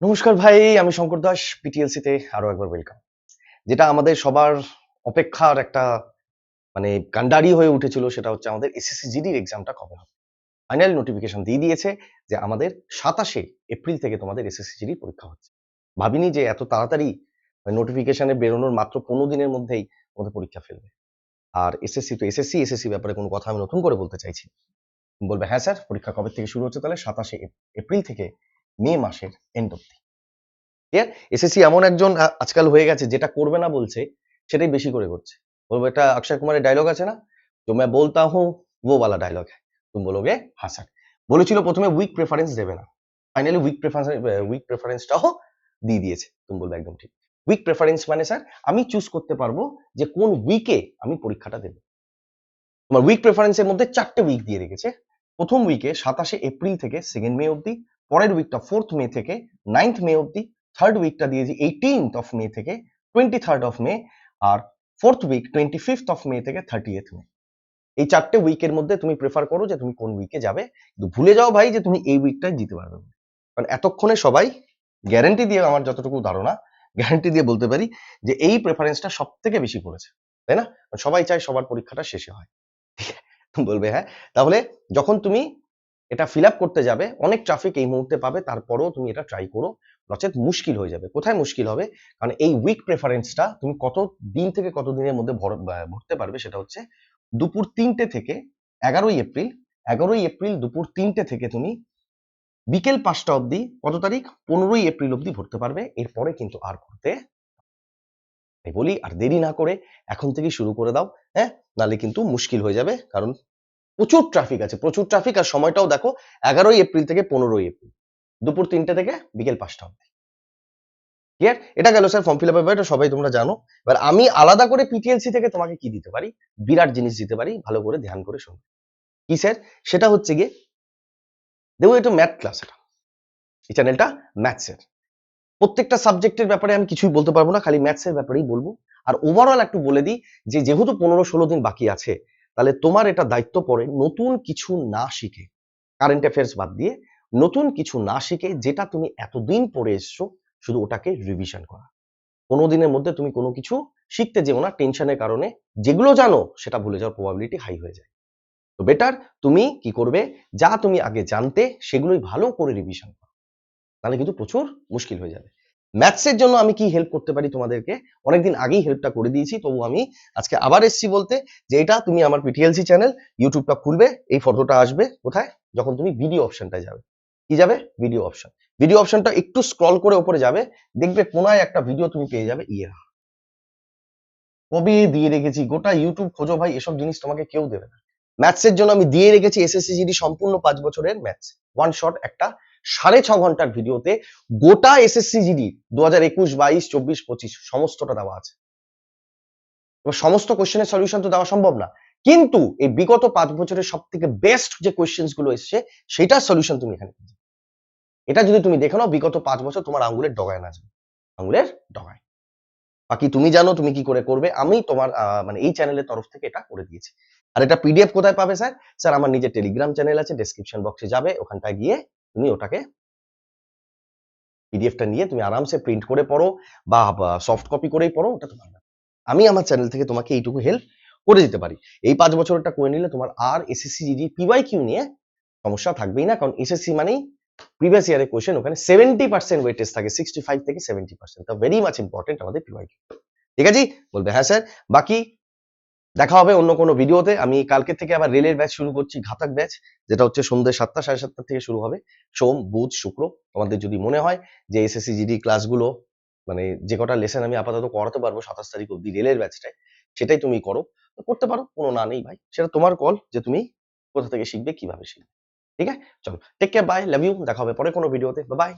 নমস্কার ভাই, আমি শঙ্কর দাস। পিটিএলসি তে আরো একবার ওয়েলকাম। যেটা আমাদের সবার অপেক্ষার একটা কান্ডারি হয়ে উঠেছিল, সেটা হচ্ছে আমাদের এসএসসি জিডির এক্সামটা কবে হবে। ফাইনাল নোটিফিকেশন দিয়ে দিয়েছে যে আমাদের 27শে এপ্রিল থেকে তোমাদের এসএসসি জিডির পরীক্ষা হচ্ছে। ভাবিনি যে এত তাড়াতাড়ি নোটিফিকেশনে বেরোনোর মাত্র 15 দিনের মধ্যেই আমাদের পরীক্ষা ফেলবে। আর এসএসসি তো এসএসসি ব্যাপারে কোনো কথা আমি নতুন করে বলতে চাইছি না। তুমি বলবে হ্যাঁ স্যার, পরীক্ষা কবে থেকে শুরু হচ্ছে? তাহলে 27শে এপ্রিল থেকে মে মাসের এন্ড অব্দি। ক্লিয়ার? এসএসসি এমন একজন আজকাল হয়ে গেছে, যেটা করবে না বলছে সেটাই বেশি করে করছে। বলবো, একটা অক্ষয় কুমারের ডায়লগ আছে না, जो मैं बोलता हूँ वो वाला डायलॉग है। तुम बोलोगे हाँ স্যার। বলেছিল প্রথমে উইক প্রেফারেন্স দেবে না, ফাইনালি উইক প্রেফারেন্সটাও দিয়ে দিয়েছে। তুমি বলবে একদম ঠিক। উইক প্রেফারেন্স মানে স্যার আমি চুজ করতে পারবো যে কোন উইকে আমি পরীক্ষাটা দেবো। তোমার উইক প্রেফারেন্সের মধ্যে 4টে উইক দিয়ে রেখেছে। প্রথম উইকে 27শে এপ্রিল থেকে 2nd মে অবধি, পরের উইকটা 4th মে থেকে 9th মে অবধি, থার্ড উইকটা দিয়েছি 18th অফ মে থেকে 23rd অফ মে, আর fourth week 25th of May থেকে 30th মে। এই 4টে উইকের মধ্যে তুমি প্রেফার করো যে তুমি কোন উইকে যাবে, কিন্তু ভুলে যাও ভাই যে তুমি এই উইকটাই জিতে পারবে না। কারণ এতক্ষণে সবাই গ্যারান্টি দিয়ে, আমার যতটুকু ধারণা, গ্যারান্টি দিয়ে বলতে পারি যে এই প্রেফারেন্সটা সব থেকে বেশি করেছে, তাই না? সবাই চায় সবার পরীক্ষাটা শেষে হয়। বলবে হ্যাঁ। তাহলে যখন তুমি এটা ফিল আপ করতে যাবে, অনেক ট্রাফিক এই মুহূর্তে পাবে, তারপরেও তুমি এটা ট্রাই করো, নচেত মুশকিল হয়ে যাবে। কোথায় মুশকিল হবে? কারণ এই উইক প্রেফারেন্সটা তুমি কত দিন থেকে কত দিনের মধ্যে ভরতে পারবে, সেটা হচ্ছে দুপুর 3টে থেকে 11ই এপ্রিল। 11ই এপ্রিল দুপুর 3টে থেকে তুমি বিকেল 5টা অবধি, কত তারিখ? 15ই এপ্রিল অবধি ভরতে পারবে। এরপরে কিন্তু আর ভরতে, তাই বলি আর দেরি না করে এখন থেকেই শুরু করে দাও। হ্যাঁ, নাহলে কিন্তু মুশকিল হয়ে যাবে। কারণ প্রচুর ট্রাফিক আছে, প্রচুর ট্রাফিক। আর সময়টাও দেখো, 11ই এপ্রিল থেকে 15ই এপ্রিল, দুপুর 3টে থেকে বিকেল 5টা অবধি। ক্লিয়ার? এটা গেল স্যার ফর্ম ফিল আপ, এটা সবাই তোমরা জানো। এবার আমি আলাদা করে পিটিএলসি থেকে তোমাকে কি দিতে পারি, বিরাট জিনিস দিতে পারি, ভালো করে ধ্যান করে শোনো। কি স্যার? সেটা হচ্ছে গিয়ে দেখো, এটা ম্যাথ ক্লাস। এটা এই চ্যানেলটা ম্যাথসের প্রত্যেকটা সাবজেক্টের ব্যাপারে আমি কিছুই বলতে পারবো না, খালি ম্যাথসের ব্যাপারেই বলবো। আর ওভারঅল একটু বলে দিই যে যেহেতু 15-16 দিন বাকি আছে, তাহলে তোমার এটা দায়িত্ব পড়ে নতুন কিছু না শিখে, কারেন্ট অ্যাফেয়ার্স বাদ দিয়ে নতুন কিছু না শিখে, যেটা তুমি এতদিন পড়ে এসছো, শুধু ওটাকে রিভিশন করা। 15 দিনের মধ্যে তুমি কোনো কিছু শিখতে যেও না, টেনশনের কারণে যেগুলো জানো সেটা ভুলে যাওয়ার প্রবাবিলিটি হাই হয়ে যায়। তো বেটার তুমি কি করবে, যা তুমি আগে জানতে সেগুলোই ভালো করে রিভিশন করো, তাহলে কিন্তু প্রচুর মুশকিল হয়ে যাবে। ম্যাথসের জন্য আমি কি হেল্প করতে পারি তোমাদেরকে, অনেকদিন আগেই হেল্পটা করে দিয়েছি, তবু আমি আজকে আবার এসছি বলতে যে এটা তুমি আমার পিটিএলসি চ্যানেল ইউটিউবটা খুলবে, এই ফটোটা আসবে কোথায়, যখন তুমি ভিডিও অপশনটায় যাবে। কি যাবে? Video option. ভিডিও অপশনটা একটু স্ক্রল করে উপরে যাবে, দেখবে কোনায় একটা ভিডিও তুমি পেয়ে যাবে। কবে দিয়ে রেখেছি, গোটা ইউটিউব খোঁজো ভাই, এসব জিনিস তোমাকে কেউ দেবে না। ম্যাথসের জন্য আমি দিয়ে রেখেছি এসএসসি জিডি সম্পূর্ণ 5 বছরের ম্যাথস ওয়ান শট, একটা 6.5 ঘন্টার ভিডিওতে গোটা এসএসসি জিডি 2021, 22, 24, 25 সমস্তটা দেওয়া আছে। এবার সমস্ত কোশ্চেনের সলিউশন তো দেওয়া সম্ভব না, কিন্তু এই বিগত 5 বছরের সব থেকে বেস্ট যে কোশ্চেন্স গুলো এসছে, সেটার সলিউশন তুমি এখানে পেয়ে যাবে। এটা যদি তুমি দেখে নাও, বিগত 5 বছর তোমার আঙ্গুলের ডগায় না যাবে, আঙ্গুলের ডগায়। বাকি তুমি জানো তুমি কি করে করবে, আমি তোমার এই চ্যানেলের তরফ থেকে এটা করে দিয়েছি। আর এটা পিডিএফ কোথায় পাবে স্যার? স্যার আমার নিজের টেলিগ্রাম চ্যানেল আছে, ডেসক্রিপশন বক্সে যাবে, ওখানটায় গিয়ে তুমি ওটাকে পিডিএফটা নিয়ে তুমি আরামসে প্রিন্ট করে পড়ো, বা সফট কপি করেই পড়ো, ওটা তোমার ব্যাপার। আমি আমার চ্যানেল থেকে তোমাকে এইটুকু হেল্প করে দিতে পারি। এই 5 বছরটা করে নিলে তোমার আর এসএসসি জিডি পিওয়াইকিউ নিয়ে সমস্যা থাকবেই না, কারণ এসএসসি মানেই প্রিভিয়াস ইয়ারের কোশ্চেন, ওখানে 70% ওয়েটেজ থাকে, 65 থেকে 70%, তা ভেরি মাচ ইম্পর্টেন্ট আমাদের পিওয়াইকিউ। ঠিক আছে? বলবে হ্যাঁ স্যার। বাকি দেখা হবে অন্য কোনো ভিডিওতে। আমি কালকে থেকে আবার রেলের ব্যাচ শুরু করছি, ঘাতক ব্যাচ, যেটা হচ্ছে সন্ধ্যে 7টা 7:30 থেকে শুরু হবে। সোম, বুধ, শুক্র। তোমাদের যদি মনে হয় যে এসএসসি জিডি ক্লাসগুলো, যে কটা লেসন আমি আপাতত করাতে পারবো 27 তারিখ অব্দি রেলের ব্যাচটায়, সেটাই তুমি করো, করতে পারো, কোনো না নেই ভাই। সেটা তোমার কল যে তুমি কোথা থেকে শিখবে, কিভাবে শিখবে। ঠিক আছে? চলো, take care, bye, love you. দেখা হবে পরে কোনো ভিডিওতে। Bye by.